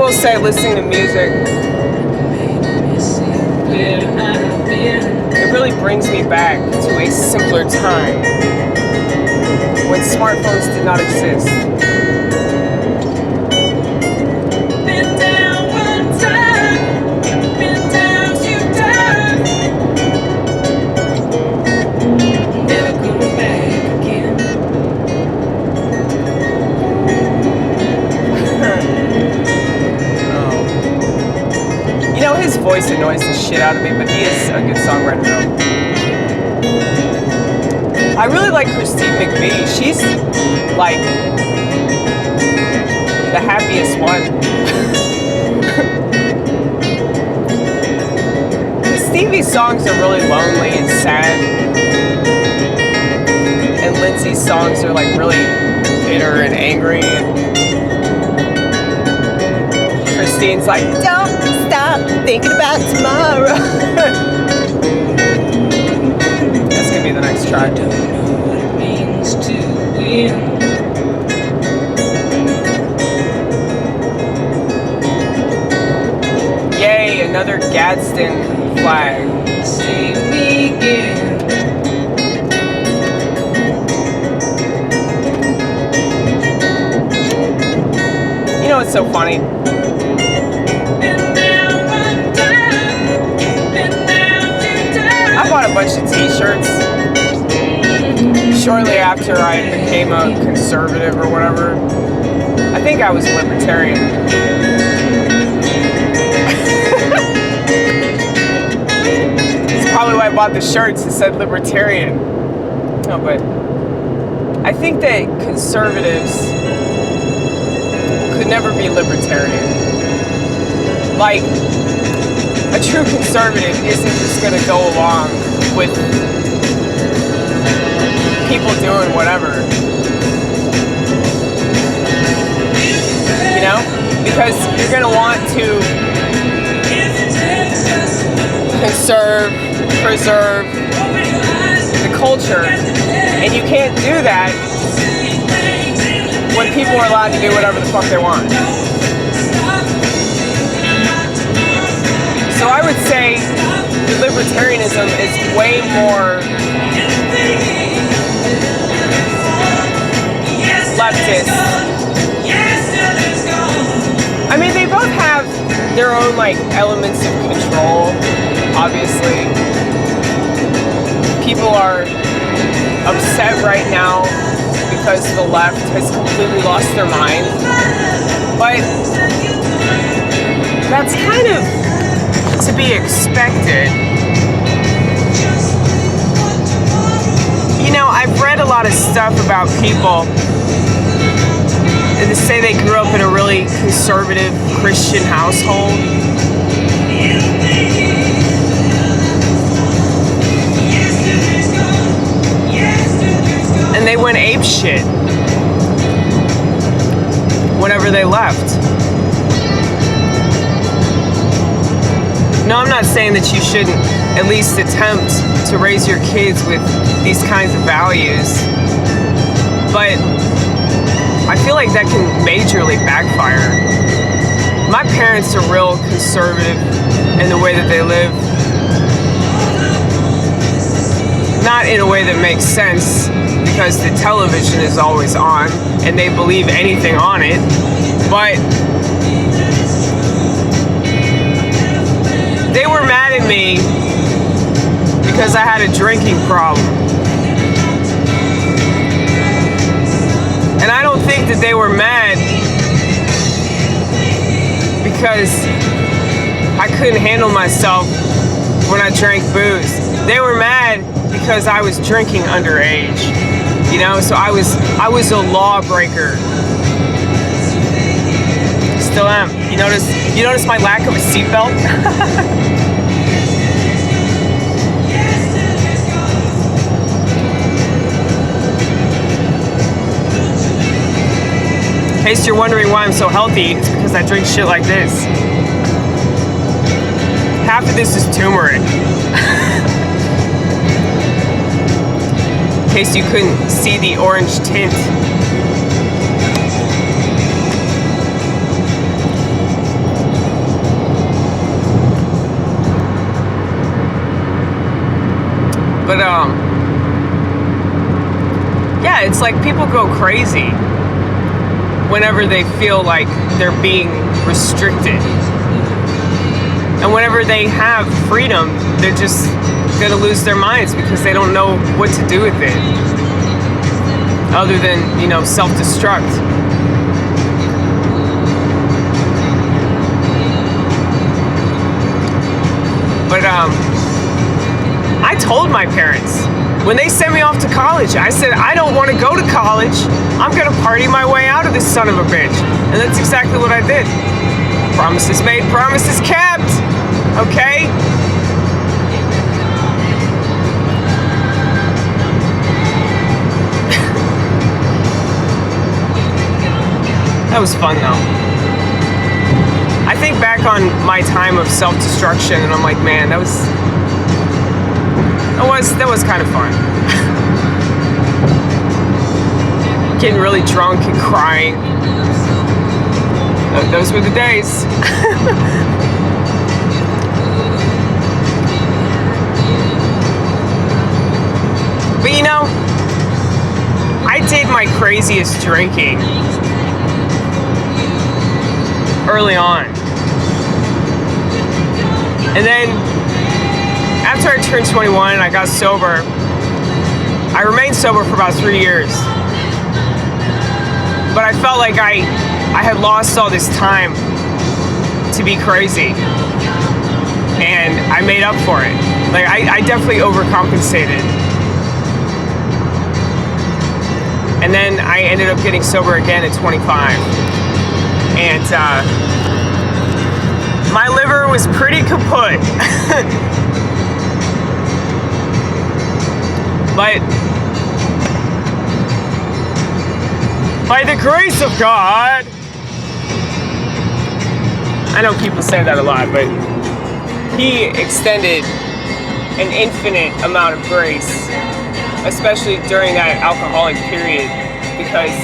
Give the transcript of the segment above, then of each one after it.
will say, listening to music, it really brings me back to a simpler time when smartphones did not exist. His voice annoys the shit out of me, but he is a good songwriter though. I really like Christine McVie. She's like the happiest one. Stevie's songs are really lonely and sad, and Lindsey's songs are like really bitter and angry, and Christine's like, don't stop thinking about tomorrow. That's gonna be the next track. Don't know what it means to win. Yay, another Gadsden flag. Save me again. You know what's so funny? I bought a bunch of t-shirts shortly after I became a conservative or whatever. I think I was a libertarian. It's probably why I bought the shirts that said libertarian. No, but I think that conservatives could never be libertarian. Like, a true conservative isn't just going to go along with people doing whatever. You know? Because you're going to want to preserve the culture. And you can't do that when people are allowed to do whatever the fuck they want. So I would say libertarianism is way more leftist. I mean, they both have their own like elements of control, obviously. People are upset right now because the left has completely lost their mind. But that's kind of to be expected. You know, I've read a lot of stuff about people that say they grew up in a really conservative Christian household. And they went apeshit whenever they left. No, I'm not saying that you shouldn't at least attempt to raise your kids with these kinds of values, but I feel like that can majorly backfire. My parents are real conservative in the way that they live. Not in a way that makes sense, because the television is always on and they believe anything on it, but they were mad at me because I had a drinking problem. And I don't think that they were mad because I couldn't handle myself when I drank booze. They were mad because I was drinking underage. You know, so I was a lawbreaker. Still am. You notice my lack of a seatbelt? In case you're wondering why I'm so healthy, it's because I drink shit like this. Half of this is turmeric. In case you couldn't see the orange tint. it's like people go crazy whenever they feel like they're being restricted. And whenever they have freedom, they're just gonna lose their minds because they don't know what to do with it. Other than, you know, self-destruct. But I told my parents, when they sent me off to college, I said, I don't want to go to college. I'm going to party my way out of this son of a bitch. And that's exactly what I did. Promises made, promises kept. Okay? That was fun though. I think back on my time of self-destruction and I'm like, man, that was kind of fun. Getting really drunk and crying. Those were the days. But you know, I did my craziest drinking early on. And then after I turned 21 and I got sober, I remained sober for about 3 years. But I felt like I had lost all this time to be crazy. And I made up for it. Like I definitely overcompensated. And then I ended up getting sober again at 25. And my liver was pretty kaput. But by the grace of God, I know people say that a lot, but He extended an infinite amount of grace, especially during that alcoholic period, because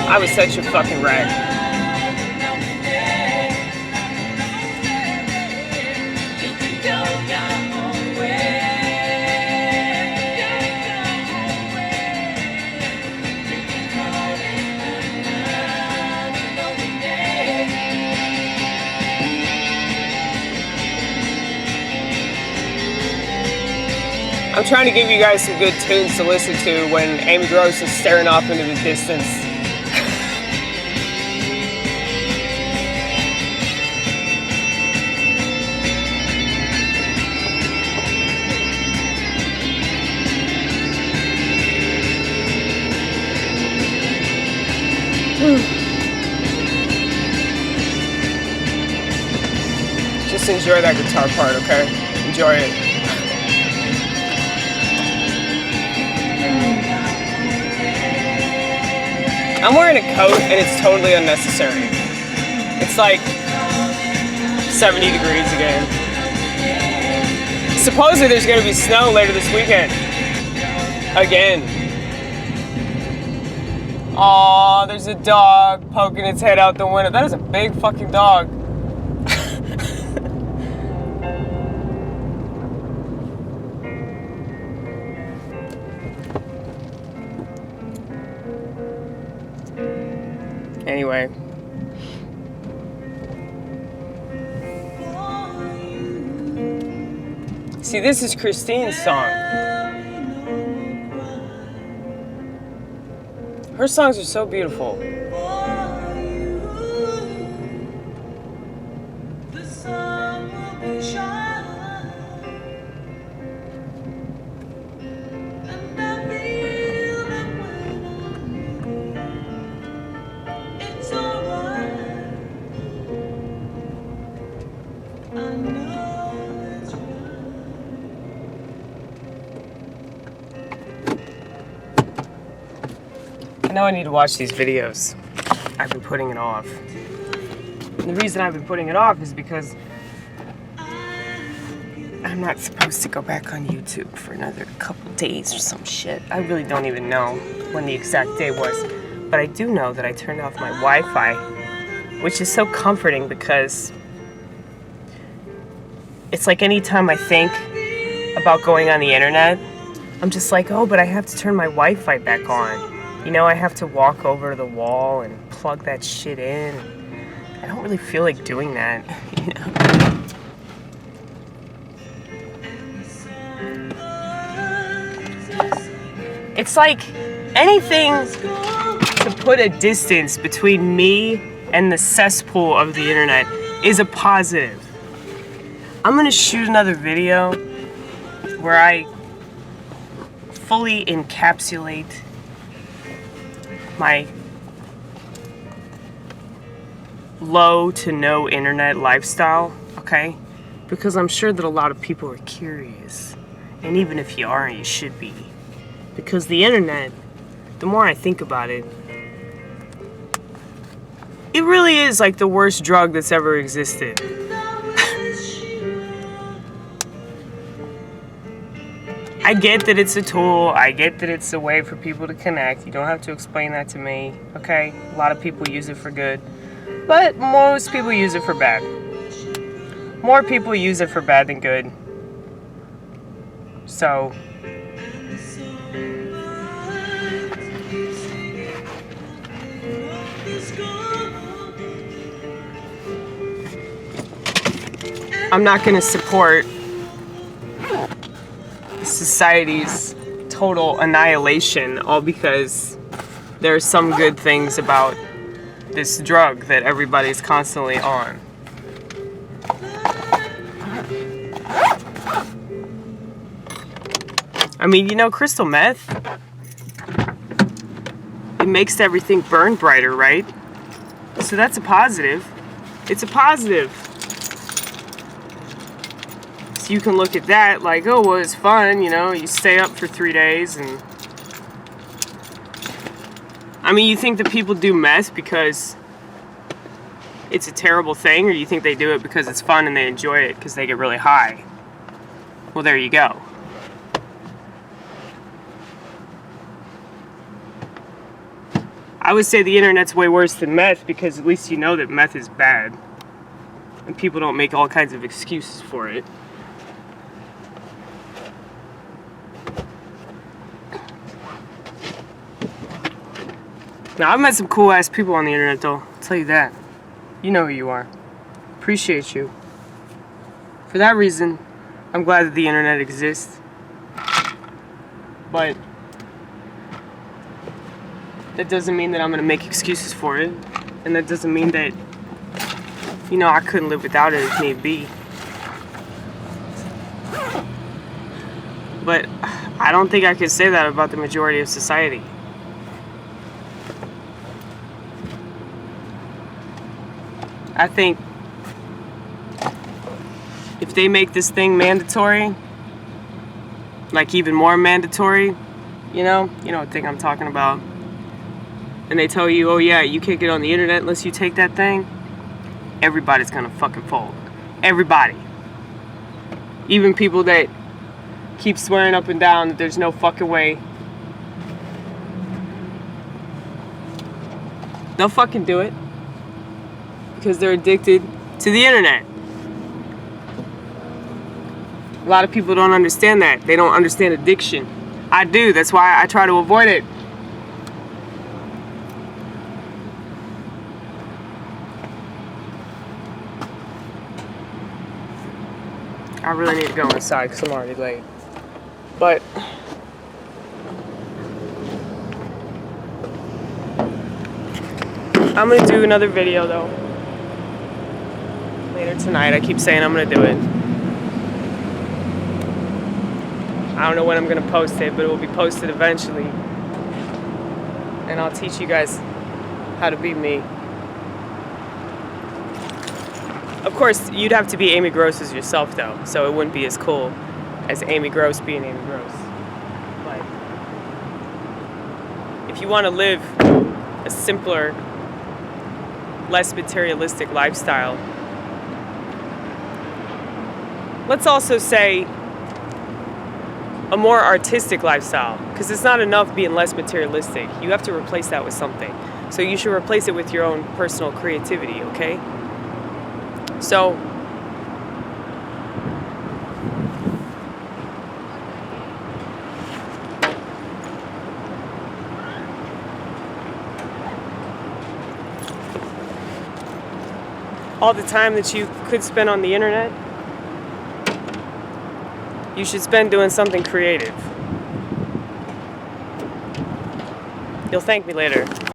I was such a fucking wreck. I'm trying to give you guys some good tunes to listen to when Amy Gross is staring off into the distance. Just enjoy that guitar part, okay? Enjoy it. I'm wearing a coat and it's totally unnecessary. It's like 70 degrees again. Supposedly there's gonna be snow later this weekend. Again. Aw, there's a dog poking its head out the window. That is a big fucking dog. Anyway. See, this is Christine's song. Her songs are so beautiful. I know I need to watch these videos. I've been putting it off. And the reason I've been putting it off is because I'm not supposed to go back on YouTube for another couple days or some shit. I really don't even know when the exact day was. But I do know that I turned off my Wi-Fi, which is so comforting because it's like anytime I think about going on the internet, I'm just like, oh, but I have to turn my Wi-Fi back on. You know, I have to walk over to the wall and plug that shit in. I don't really feel like doing that, you know? It's like anything to put a distance between me and the cesspool of the internet is a positive. I'm gonna shoot another video where I fully encapsulate my low to no internet lifestyle, okay? Because I'm sure that a lot of people are curious. And even if you aren't, you should be. Because the internet, the more I think about it, it really is like the worst drug that's ever existed. I get that it's a tool. I get that it's a way for people to connect. You don't have to explain that to me, okay? A lot of people use it for good. But most people use it for bad. More people use it for bad than good. So... I'm not going to support society's total annihilation all because there are some good things about this drug that everybody's constantly on. I mean, you know, crystal meth, it makes everything burn brighter, right? So that's a positive. It's a positive. So you can look at that like, oh, well, it's fun, you know, you stay up for 3 days and... I mean, you think that people do meth because it's a terrible thing, or do you think they do it because it's fun and they enjoy it because they get really high? Well, there you go. I would say the internet's way worse than meth because at least you know that meth is bad. And people don't make all kinds of excuses for it. Now, I've met some cool ass people on the internet though, I'll tell you that. You know who you are. Appreciate you. For that reason, I'm glad that the internet exists. But that doesn't mean that I'm gonna make excuses for it. And that doesn't mean that, you know, I couldn't live without it if need be. But I don't think I could say that about the majority of society. I think if they make this thing mandatory, like even more mandatory, you know what thing I'm talking about, and they tell you, oh yeah, you can't get on the internet unless you take that thing, everybody's gonna fucking fold. Everybody. Even people that keep swearing up and down that there's no fucking way. They'll fucking do it. Because they're addicted to the internet. A lot of people don't understand that. They don't understand addiction. I do. That's why I try to avoid it. I really need to go inside because I'm already late. But I'm going to do another video though. Later tonight. I keep saying I'm gonna do it. I don't know when I'm gonna post it, but it will be posted eventually. And I'll teach you guys how to be me. Of course, you'd have to be Amy Gross as yourself though, so it wouldn't be as cool as Amy Gross being Amy Gross. But if you want to live a simpler, less materialistic lifestyle, let's also say a more artistic lifestyle, because it's not enough being less materialistic. You have to replace that with something. So you should replace it with your own personal creativity, okay? So all the time that you could spend on the internet, you should spend doing something creative. You'll thank me later.